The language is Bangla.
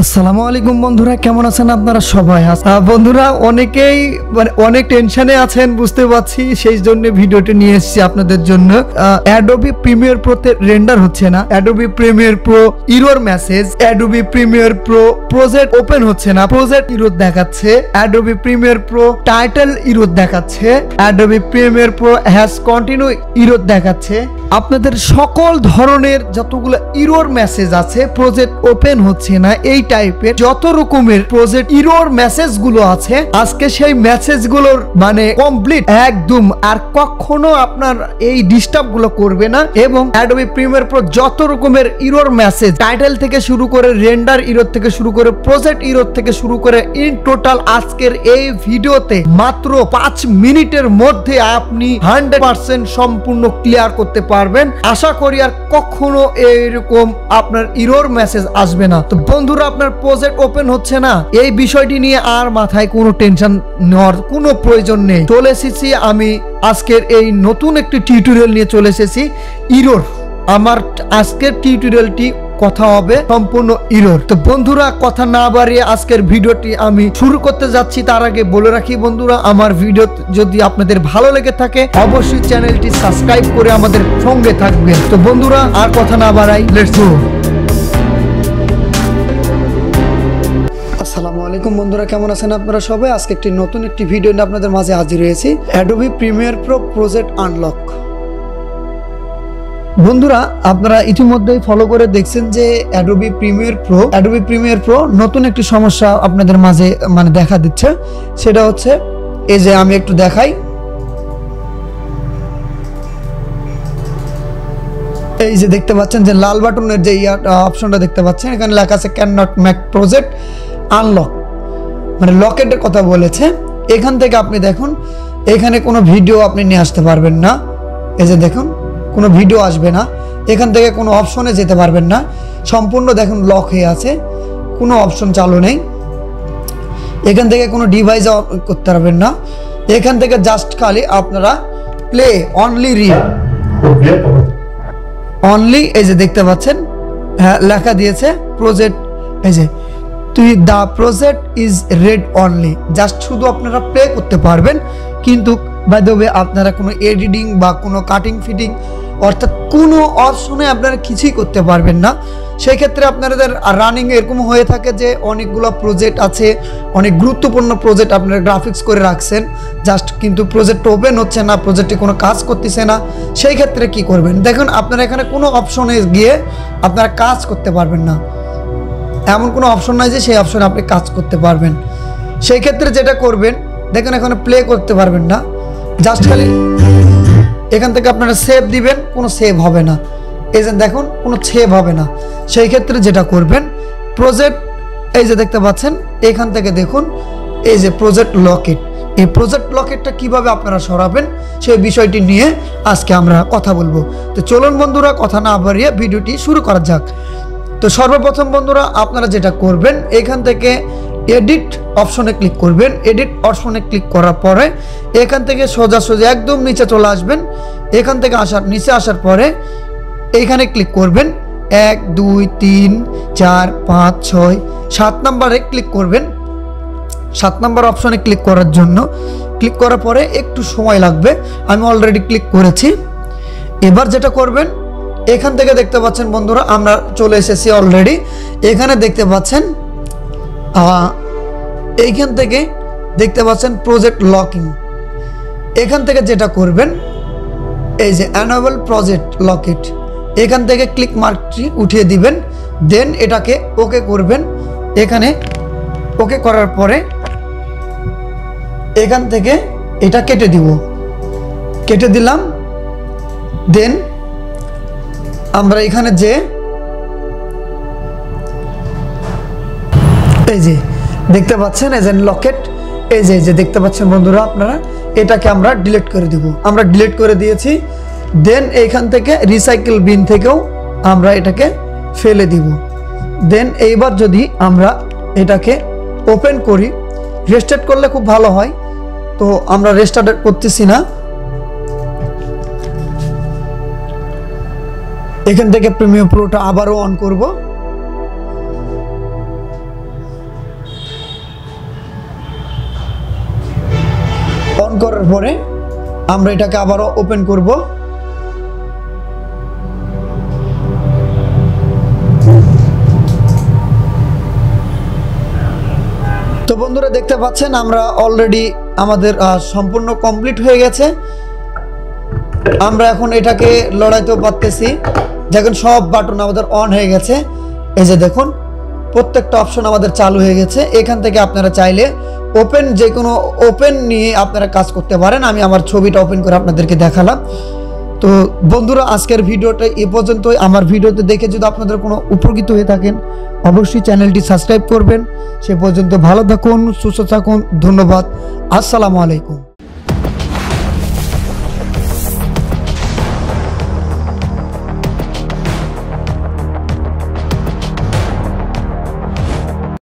আসসালামু আলাইকুম বন্ধুরা, কেমন আছেন আপনারা সবাই? বন্ধুরা অনেকেই অনেক টেনশনে আছেন বুঝতে পারছি, সেই জন্য ভিডিওটি নিয়ে এসেছি আপনাদের জন্য। অ্যাডোবি প্রিমিয়ার প্রোতে রেন্ডার হচ্ছে না, Adobe Premiere Pro error message, Adobe Premiere Pro project open হচ্ছে না, প্রজেক্ট এরর দেখাচ্ছে, Adobe Premiere Pro title error দেখাচ্ছে, Adobe Premiere Pro has continue error দেখাচ্ছে। আপনাদের সকল ধরনের যতগুলো এরর মেসেজ আছে, প্রজেক্ট ওপেন হচ্ছে না, এই টাইপের যত রকমের প্রজেক্ট এরর মেসেজ গুলো আছে, আজকে সেই মেসেজ গুলোর মানে কমপ্লিট একদম আর কখনো আপনার এই ডিস্টার্ব গুলো করবে না। এবং অ্যাডোবি প্রিমিয়ার প্রো যত রকমের এরর মেসেজ, টাইটেল থেকে শুরু করে রেন্ডার এরর থেকে শুরু করে প্রজেক্ট এরর থেকে শুরু করে ইন টোটাল আজকের এই ভিডিওতে মাত্র 5 মিনিটের মধ্যে আপনি 100% সম্পূর্ণ ক্লিয়ার করতে পারবেন। আশা করি আর কখনো এরকম আপনার এরর মেসেজ আসবে না। তো বন্ধুরা, আপনার প্রজেক্ট ওপেন হচ্ছে না, এই বিষয়টি নিয়ে আর মাথায় কোনো টেনশন নেওয়ার কোনো প্রয়োজন নেই। চলে এসেছি আমি আজকের এই নতুন একটি টিউটোরিয়াল নিয়ে চলে এসেছি এরর। আমার আজকের টিউটোরিয়ালটি কথা হবে সম্পূর্ণ এরর। তো বন্ধুরা, কথা না বাড়িয়ে আজকের ভিডিওটি আমি শুরু করতে যাচ্ছি। তার আগে বলে রাখি বন্ধুরা, আমার ভিডিও যদি আপনাদের ভালো লেগে থাকে অবশ্যই চ্যানেলটি সাবস্ক্রাইব করে আমাদের সঙ্গে থাকবেন। তো বন্ধুরা, আর কথা না বাড়াই, লেটস গো। আসসালামু আলাইকুম বন্ধুরা, কেমন আছেন আপনারা সবাই? আজকে একটি নতুন একটি ভিডিও নিয়ে আপনাদের মাঝে হাজির হয়েছি। Adobe Premiere Pro project unlock. বন্ধুরা, আপনারা ইতিমধ্যেই ফলো করে দেখছেন যে অ্যাডোবি প্রিমিয়ার প্রো নতুন একটি সমস্যা আপনাদের মাঝে মানে দেখা দিচ্ছে। সেটা হচ্ছে এই যে আমি একটু দেখাই, এই যে দেখতে পাচ্ছেন যে লাল বাটনের যে অপশনটা দেখতে পাচ্ছেন, এখানে লেখা আছে can not make project unlock, মানে লকেটের কথা বলেছে। এখান থেকে আপনি দেখুন, এখানে কোনো ভিডিও আপনি নিয়ে আসতে পারবেন না। এই যে দেখুন, কোনো ভিডিও আসবে না, এখান থেকে কোনো অপশনে যেতে পারবেন না, সম্পূর্ণ দেখুন লক হয়ে আছে, কোনো অপশন চালু নেই। এখান থেকে কোনো ডিভাইস করতে পারবেন না, এখান থেকে জাস্ট খালি আপনারা প্লে অনলি রিড অনলি, এই যে দেখতে পাচ্ছেন হ্যাঁ লেখা দিয়েছে প্রজেক্ট, এই যে the project is red only, just শুধু আপনারা প্লে করতে পারবেন। কিন্তু বাই দ্য ওয়ে আপনারা কোনো এডিটিং বা কোনো কাটিং ফিটিং অর্থাৎ কোনো অপশনে আপনারা কিছুই করতে পারবেন না। সেই ক্ষেত্রে আপনাদের রানিং এরকম হয়ে থাকে যে অনেকগুলো প্রজেক্ট আছে, অনেক গুরুত্বপূর্ণ প্রজেক্ট আপনারা গ্রাফিক্স করে রাখছেন, জাস্ট কিন্তু প্রজেক্ট ওপেন হচ্ছে না, প্রজেক্টে কোনো কাজ করতেছে না। সেই ক্ষেত্রে কি করবেন? দেখুন, আপনারা এখানে কোনো অপশনে গিয়ে আপনারা কাজ করতে পারবেন না, এমন কোনো অপশন নাই যে সেই অপশনে আপনি কাজ করতে পারবেন। সেই ক্ষেত্রে যেটা করবেন, দেখুন এখানে প্লে করতে পারবেন না, জাস্ট খালি এখান থেকে আপনারা সেভ দিবেন, কোনো সেভ হবে না। এই যে দেখুন, কোনো সেভ হবে না। সেই ক্ষেত্রে যেটা করবেন, প্রজেক্ট এই যে দেখতে পাচ্ছেন, এখান থেকে দেখুন এই যে প্রজেক্ট লকেট, এই প্রজেক্ট লকেটটা কিভাবে আপনারা সরাবেন সেই বিষয়টি নিয়ে আজকে আমরা কথা বলবো। তো চলুন বন্ধুরা, কথা না বাড়িয়ে ভিডিওটি শুরু করা যাক। তো সর্বপ্রথম বন্ধুরা, আপনারা যেটা করবেন, এখান থেকে এডিট অপশনে ক্লিক করবেন। এডিট অপশনে ক্লিক করার পরে এখান থেকে সোজা একদম নিচে চলে আসবেন। এখান থেকে নিচে আসার পরে এইখানে ক্লিক করবেন, 1 2 3 4 5 6 7 নম্বরে ক্লিক করবেন। 7 নম্বর অপশনে ক্লিক করার জন্য ক্লিক করার পরে একটু সময় লাগবে, আমি অলরেডি ক্লিক করেছি। এবার যেটা করবেন, এখান থেকে দেখতে পাচ্ছেন বন্ধুরা, আমরা চলে এসেছি অলরেডি। এখানে দেখতে পাচ্ছেন এইখান থেকে দেখতে পাচ্ছেন প্রজেক্ট লকিং। এখান থেকে যেটা করবেন, এই যে এনেবল প্রজেক্ট লকেট, এখান থেকে ক্লিক মার্কটি উঠিয়ে দিবেন, দেন এটাকে ওকে করবেন। এখানে ওকে করার পরে এখান থেকে এটা কেটে দিব, কেটে দিলাম। দেন আমরা এখানে যে এই যে দেখতে পাচ্ছেন এজেন্ট লকেট, এই যে দেখতে পাচ্ছেন বন্ধুরা আপনারা, এটাকে আমরা ডিলিট করে দিব। আমরা ডিলিট করে দিয়েছি। দেন এইখান থেকে রিসাইকেল বিন থেকেও আমরা এটাকে ফেলে দিব। দেন এইবার যদি আমরা এটাকে ওপেন করি, রেস্টার্ট করলে খুব ভালো হয়, তো আমরা রেস্টার্ট করতেছি না। এখান থেকে প্রিমিয়ার প্রোটা আবারও অন করব। অন করার পরে আমরা এটাকে আবারও ওপেন করব। তো বন্ধুরা দেখতে পাচ্ছেন আমরা অলরেডি আমাদের সম্পূর্ণ কমপ্লিট হয়ে গেছে। আমরা এখন এটাকে লড়াইতেও পারতেছি। দেখুন সব বাটন আমাদের অন হয়ে গেছে। এই যে দেখুন প্রত্যেকটা অপশন আমাদের চালু হয়ে গেছে। এখান থেকে আপনারা চাইলে ওপেন যে কোনো ওপেন নিয়ে আপনারা কাজ করতে পারেন। আমি আমার ছবিটা ওপেন করে আপনাদেরকে দেখালাম। তো বন্ধুরা আজকের ভিডিওটা এ পর্যন্তই। আমার ভিডিওতে দেখে যদি আপনাদের কোনো উপকৃত হয়ে থাকেন অবশ্যই চ্যানেলটি সাবস্ক্রাইব করবেন। সে পর্যন্ত ভালো থাকুন, সুস্থ থাকুন। ধন্যবাদ। আসসালামু আলাইকুম।